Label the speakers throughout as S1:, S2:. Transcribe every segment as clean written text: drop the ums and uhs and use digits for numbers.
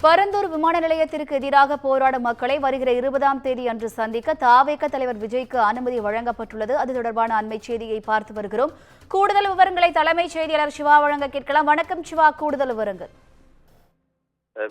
S1: பரந்தூர் விமான நிலையத்திற்கு எதிராக போராடும் மக்களை வருகிற 20ஆம் தேதி அன்று சந்திக்க தாவேக தலைவர் விஜய்க்கு அனுமதி வழங்கப்பட்டுள்ளது. அது தொடர்பான அண்மை செய்தியை பார்த்து வருகிறோம். கூடுதல் விவரங்களை தலைமைச் செய்தியாளர் சிவா வழங்க கேட்கலாம். வணக்கம் சிவா, கூடுதல் விவரங்கள்.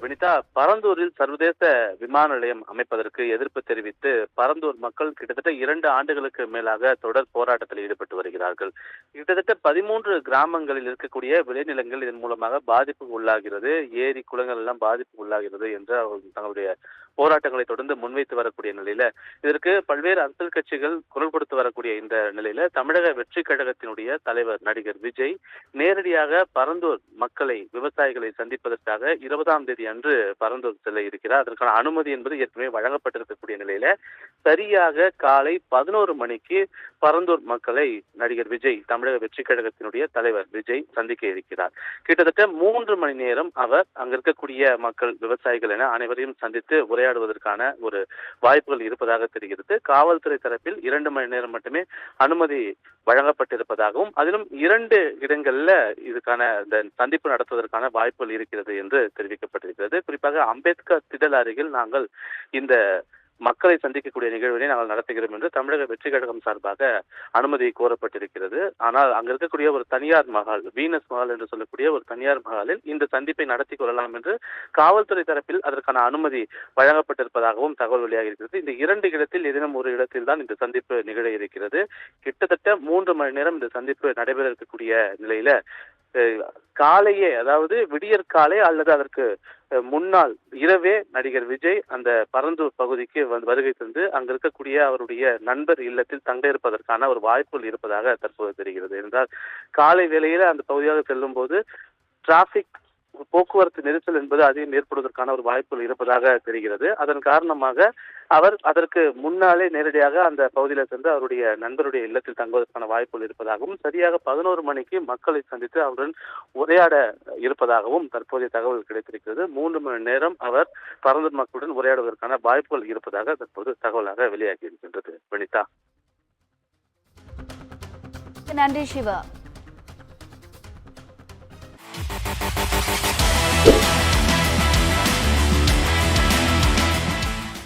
S2: வினிதா, பரந்தூரில் சர்வதேச விமான நிலையம் அமைப்பதற்கு எதிர்ப்பு தெரிவித்து பரந்தூர் மக்கள் கிட்டத்தட்ட 2 ஆண்டுகளுக்கு மேலாக தொடர் போராட்டத்தில் ஈடுபட்டு வருகிறார்கள். கிட்டத்தட்ட 13 கிராமங்களில் இருக்கக்கூடிய விளைநிலங்கள் இதன் மூலமாக பாதிப்புக்கு உள்ளாகிறது, ஏரி குளங்கள் எல்லாம் பாதிப்புக்கு உள்ளாகிறது என்று அவர்கள் தங்களுடைய போராட்டங்களை தொடர்ந்து முன்வைத்து வரக்கூடிய நிலையில இதற்கு பல்வேறு அரசியல் கட்சிகள் குரல் கொடுத்து வரக்கூடிய இந்த நிலையில தமிழக வெற்றி கழகத்தினுடைய தலைவர் நடிகர் விஜய் நேரடியாக பரந்தூர் மக்களை, விவசாயிகளை சந்திப்பதற்காக 20ஆம் தேதி அன்று பரந்தூர் செல்ல இருக்கிறார். அதற்கான அனுமதி என்பது ஏற்கனவே வழங்கப்பட்டிருக்கக்கூடிய நிலையில சரியாக காலை 11 மணிக்கு பரந்தூர் மக்களை நடிகர் விஜய், தமிழக வெற்றி கழகத்தினுடைய தலைவர் விஜய் சந்திக்க இருக்கிறார். கிட்டத்தட்ட 3 மணி நேரம் அவர் அங்க இருக்கக்கூடிய மக்கள், விவசாயிகள் என அனைவரையும் சந்தித்து உரையாடுவதற்கான ஒரு வாய்ப்புகள் இருப்பதாக தெரிகிறது. காவல்துறை தரப்பில் 2 மணி நேரம் மட்டுமே அனுமதி வழங்கப்பட்டிருப்பதாகவும் அதிலும் 2 இடங்கள்ல இதுக்கான இந்த சந்திப்பு நடத்துவதற்கான வாய்ப்புகள் இருக்கிறது என்று தெரிவிக்கப்பட்டிருக்கிறது. குறிப்பாக அம்பேத்கர் திடல் அருகில் நாங்கள் இந்த மக்களை சந்திக்கக்கூடிய நிகழ்வினை நாங்கள் நடத்துகிறோம் என்று தமிழக வெற்றி கழகம் சார்பாக அனுமதி கோரப்பட்டிருக்கிறது. ஆனால் அங்க இருக்கக்கூடிய ஒரு தனியார் மகால், வீனஸ் மகால் என்று சொல்லக்கூடிய ஒரு தனியார் மகாலில் இந்த சந்திப்பை நடத்தி கொள்ளலாம் என்று காவல்துறை தரப்பில் அதற்கான அனுமதி வழங்கப்பட்டிருப்பதாகவும் தகவல் வெளியாக இருக்கிறது. இந்த 2 இடத்தில் ஏதேனும் ஒரு இடத்தில் தான் இந்த சந்திப்பு நிகழ இருக்கிறது. கிட்டத்தட்ட 3 மணி நேரம் இந்த சந்திப்பு நடைபெற இருக்கக்கூடிய நிலையில காலையே, அதாவது விடியற்காலை அல்லது அதற்கு முன்னாள் இரவே நடிகர் விஜய் அந்த பரந்தூர் பகுதிக்கு வருகை தந்து அங்க இருக்கக்கூடிய அவருடைய நண்பர் இல்லத்தில் தங்க இருப்பதற்கான ஒரு வாய்ப்புகள் இருப்பதாக தற்போது தெரிகிறது. என்றால் காலை வேளையில அந்த பகுதியாக செல்லும் போது டிராபிக், போக்குவரத்து நெரிசல் என்பது அதிகம் ஏற்படுவதற்கான ஒரு வாய்ப்புகள் இருப்பதாக தெரிகிறது. அதன் காரணமாக அவர் அதற்கு முன்னாலே நேரடியாக அந்த பகுதியில் சென்று அவருடைய நண்பருடைய இல்லத்தில் தங்குவதற்கான வாய்ப்புகள் இருப்பதாகவும் சரியாக 11 மணிக்கு மக்களை சந்தித்து அவருடன் உரையாட இருப்பதாகவும் தற்போதைய தகவல் கிடைத்திருக்கிறது. 3 மணி நேரம் அவர் பரந்தூர் மக்களுடன் உரையாடுவதற்கான வாய்ப்புகள் இருப்பதாக தற்போது தகவலாக வெளியாகி இருக்கின்றது. வனிதா,
S1: நன்றி சிவா.